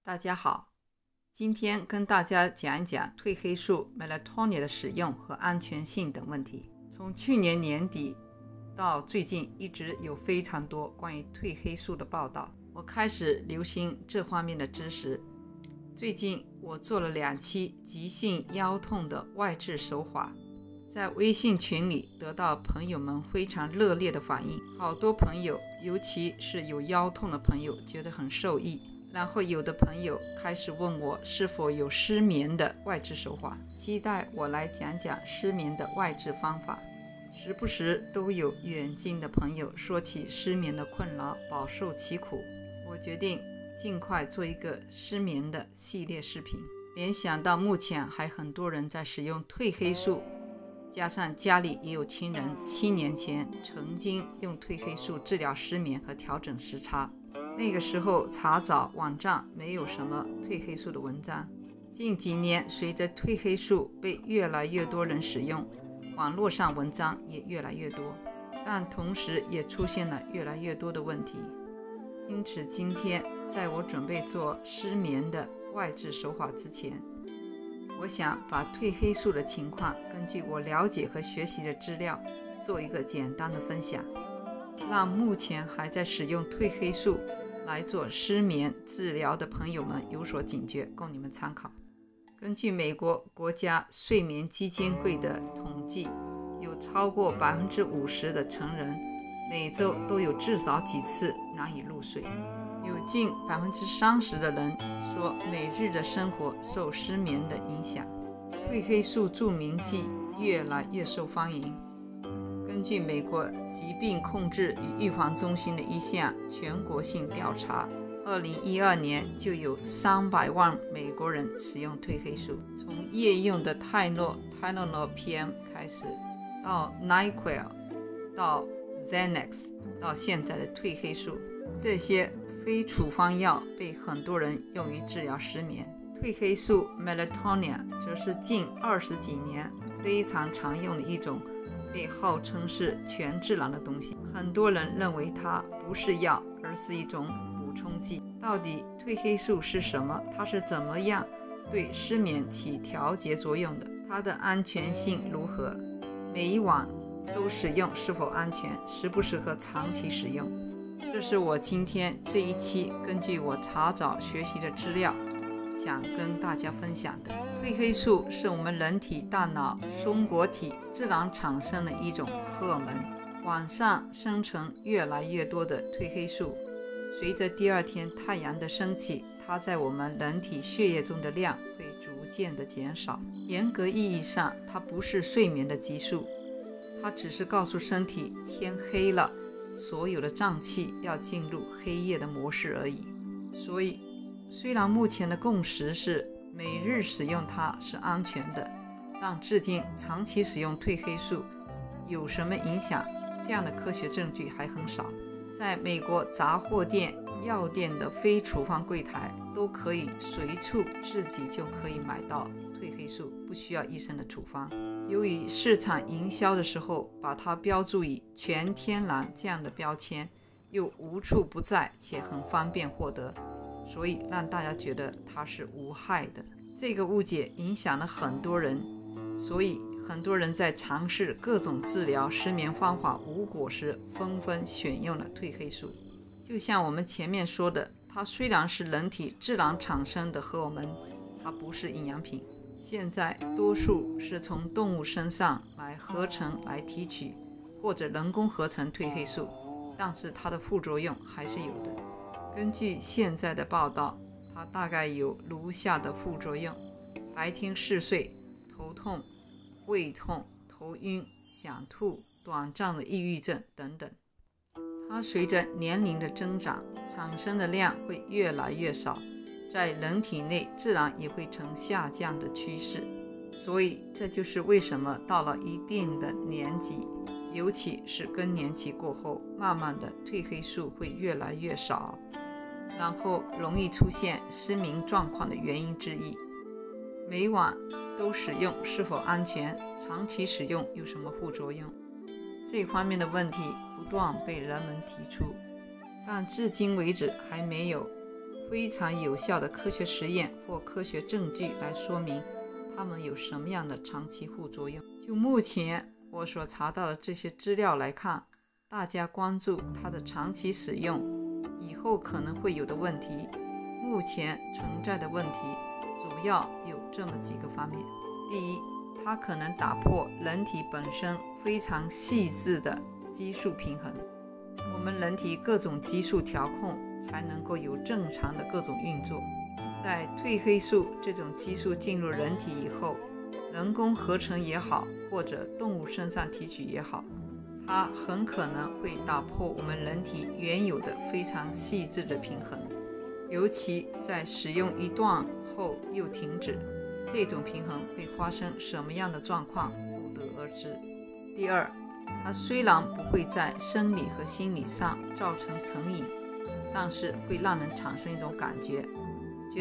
大家好，今天跟大家讲一讲褪黑素 melatonin 的使用和安全性等问题。从去年年底到最近，一直有非常多关于褪黑素的报道，我开始留心这方面的知识。最近我做了2期急性腰痛的外治手法，在微信群里得到朋友们非常热烈的反应，好多朋友，尤其是有腰痛的朋友觉得很受益。然后有的朋友开始问我是否有失眠的外治手法，期待我来讲讲失眠的外治方法。时不时都有远近的朋友说起失眠的困扰，饱受其苦。我决定尽快做一个失眠的系列视频。联想到目前还很多人在使用褪黑素，加上家里也有亲人7年前曾经用褪黑素治疗失眠和调整时差。那个时候查找网站没有什么褪黑素的文章。近几年随着褪黑素被越来越多人使用，网络上文章也越来越多，但同时也出现了越来越多的问题。因此今天在我准备做失眠的外治手法之前，我想把褪黑素的情况根据我了解和学习的资料做一个简单的分享，让目前还在使用褪黑素来做失眠治疗的朋友们有所警觉，供你们参考。根据美国国家睡眠基金会的统计，有超过 50% 的成人每周都有至少几次难以入睡，有近 30% 的人说每日的生活受失眠的影响。褪黑素助眠剂越来越受欢迎。根据美国疾病控制与预防中心的一项全国性调查，2012年就有300万美国人使用褪黑素。从夜用的泰诺 PM 开始，到 NyQuil， 到 Xanax， 到现在的褪黑素，这些非处方药被很多人用于治疗失眠。褪黑素 melatonin 则是近20几年非常常用的一种被号称是全智囊的东西，很多人认为它不是药，而是一种补充剂。到底褪黑素是什么？它是怎么样对失眠起调节作用的？它的安全性如何？每一晚都使用是否安全？适不适合长期使用？这是我今天这一期根据我查找学习的资料想跟大家分享的。褪黑素是我们人体大脑松果体自然产生的一种荷尔蒙，晚上生成越来越多的褪黑素，随着第二天太阳的升起，它在我们人体血液中的量会逐渐的减少。严格意义上，它不是睡眠的激素，它只是告诉身体天黑了，所有的脏器要进入黑夜的模式而已。所以虽然目前的共识是每日使用它是安全的，但至今长期使用褪黑素有什么影响，这样的科学证据还很少。在美国杂货店、药店的非处方柜台都可以随处自己就可以买到褪黑素，不需要医生的处方。由于市场营销的时候把它标注以全天然这样的标签，又无处不在且很方便获得，所以让大家觉得它是无害的。这个误解影响了很多人，所以很多人在尝试各种治疗失眠方法无果时，纷纷选用了褪黑素。就像我们前面说的，它虽然是人体自然产生的荷尔蒙，它不是营养品。现在多数是从动物身上来合成、来提取，或者人工合成褪黑素，但是它的副作用还是有的。根据现在的报道，它大概有如下的副作用：白天嗜睡、头痛、胃痛、头晕、想吐、短暂的抑郁症等等。它随着年龄的增长，产生的量会越来越少，在人体内自然也会呈下降的趋势。所以这就是为什么到了一定的年纪，尤其是更年期过后，慢慢的褪黑素会越来越少，然后容易出现失眠状况的原因之一。每晚都使用是否安全？长期使用有什么副作用？这方面的问题不断被人们提出，但至今为止还没有非常有效的科学实验或科学证据来说明它们有什么样的长期副作用。就目前我所查到的这些资料来看，大家关注它的长期使用以后可能会有的问题，目前存在的问题主要有这么几个方面。第一，它可能打破人体本身非常细致的激素平衡。我们人体各种激素调控才能够有正常的各种运作。在褪黑素这种激素进入人体以后，人工合成也好，或者动物身上提取也好，它很可能会打破我们人体原有的非常细致的平衡，尤其在使用一段后又停止，这种平衡会发生什么样的状况不得而知。第二，它虽然不会在生理和心理上造成成瘾，但是会让人产生一种感觉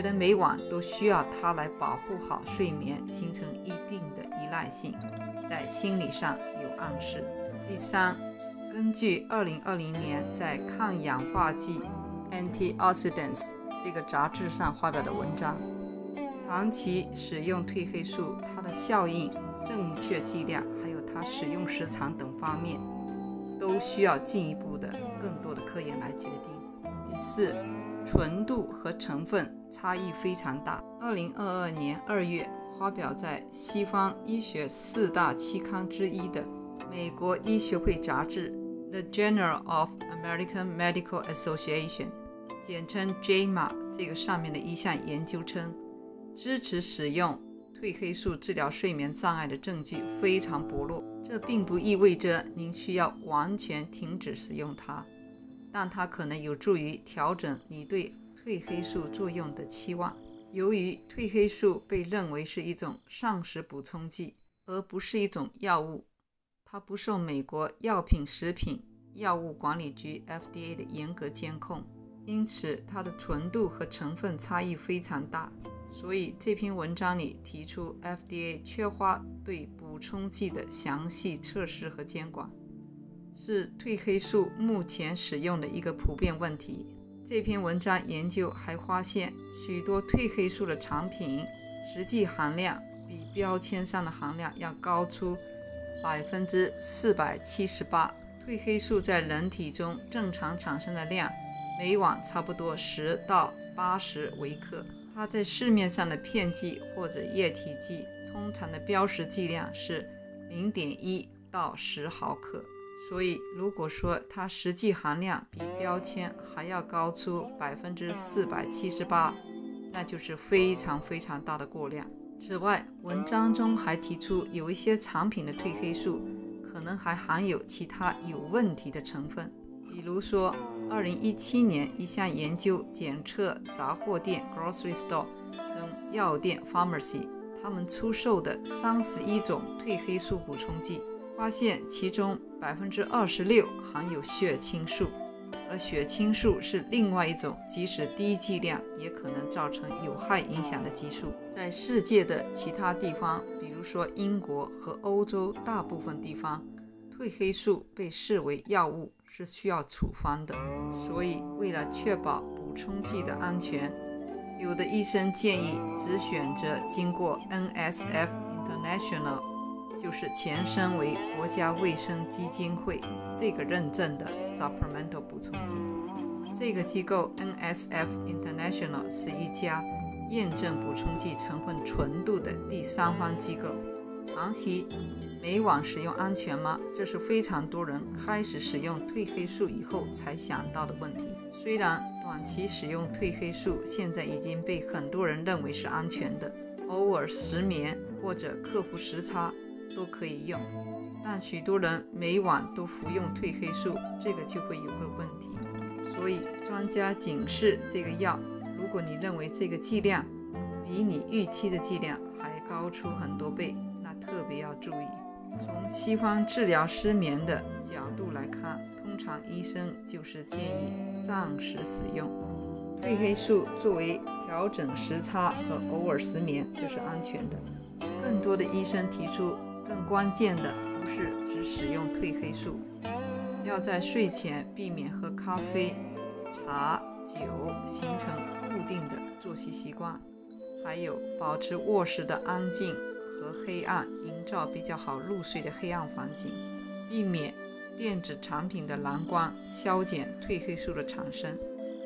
得每晚都需要它来保护好睡眠，形成一定的依赖性，在心理上有暗示。第三，根据2020年在抗氧化剂 Antioxidants 这个杂志上发表的文章，长期使用褪黑素，它的效应、正确剂量还有它使用时长等方面都需要进一步的更多的科研来决定。第四，纯度和成分差异非常大。2022年2月发表在西方医学4大期刊之一的美国医学会杂志 The Journal of American Medical Association 简称 JAMA 这个上面的一项研究称，支持使用褪黑素治疗睡眠障碍的证据非常薄弱。这并不意味着您需要完全停止使用它，但它可能有助于调整你对褪黑素作用的期望。由于褪黑素被认为是一种膳食补充剂，而不是一种药物，它不受美国药品、食品药物管理局 FDA 的严格监控，因此它的纯度和成分差异非常大。所以这篇文章里提出 FDA 缺乏对补充剂的详细测试和监管，是褪黑素目前使用的一个普遍问题。这篇文章研究还发现，许多褪黑素的产品实际含量比标签上的含量要高出 478%。褪黑素在人体中正常产生的量每晚差不多10到80微克，它在市面上的片剂或者液体剂通常的标识剂量是 0.1 到10毫克。所以如果说它实际含量比标签还要高出 478%， 那就是非常非常大的过量。此外，文章中还提出有一些产品的褪黑素可能还含有其他有问题的成分，比如说2017年一项研究检测杂货店 grocery store 跟药店 pharmacy 他们出售的31种褪黑素补充剂，发现其中 26% 含有血清素，而血清素是另外一种即使低剂量也可能造成有害影响的激素。在世界的其他地方，比如说英国和欧洲大部分地方，褪黑素被视为药物，是需要处方的。所以为了确保补充剂的安全，有的医生建议只选择经过 NSF International，就是前身为国家卫生基金会这个认证的 supplemental 补充剂。这个机构 NSF International 是一家验证补充剂成分纯度的第三方机构。长期每晚使用安全吗？这是非常多人开始使用褪黑素以后才想到的问题。虽然短期使用褪黑素现在已经被很多人认为是安全的，偶尔失眠或者克服时差都可以用，但许多人每晚都服用褪黑素，这个就会有个问题。所以专家警示这个药，如果你认为这个剂量比你预期的剂量还高出很多倍，那特别要注意。从西方治疗失眠的角度来看，通常医生就是建议暂时使用褪黑素作为调整时差和偶尔失眠，这是安全的。更多的医生提出，更关键的不是只使用褪黑素，要在睡前避免喝咖啡、茶、酒，形成过固定的作息习惯，还有保持卧室的安静和黑暗，营造比较好入睡的黑暗环境，避免电子产品的蓝光消减褪黑素的产生。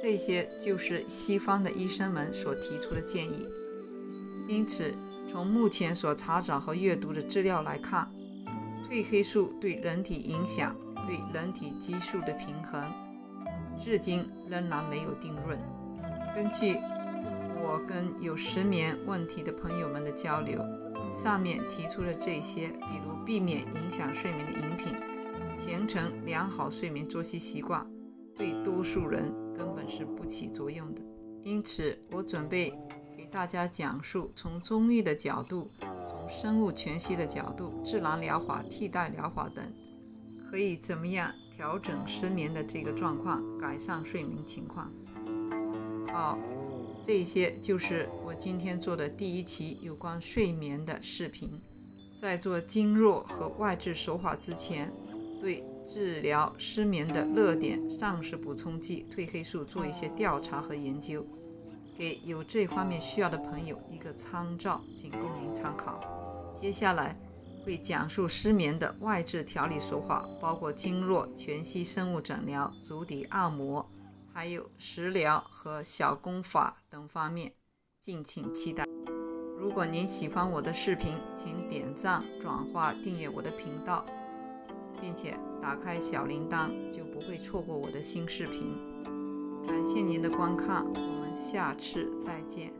这些就是西方的医生们所提出的建议。因此，从目前所查找和阅读的资料来看，褪黑素对人体影响、对人体激素的平衡，至今仍然没有定论。根据我跟有失眠问题的朋友们的交流，上面提出了这些，比如避免影响睡眠的饮品，形成良好睡眠作息习惯，对多数人根本是不起作用的。因此，我准备给大家讲述从中医的角度、从生物全息的角度、自然疗法、替代疗法等，可以怎么样调整失眠的这个状况，改善睡眠情况。好，这些就是我今天做的第一期有关睡眠的视频。在做经络和外治手法之前，对治疗失眠的热点膳食补充剂褪黑素做一些调查和研究，给有这方面需要的朋友一个参照，仅供您参考。接下来会讲述失眠的外治调理手法，包括经络、全息生物诊疗、足底按摩，还有食疗和小功法等方面，敬请期待。如果您喜欢我的视频，请点赞、转发、订阅我的频道，并且打开小铃铛，就不会错过我的新视频。感谢您的观看，我们下次再见。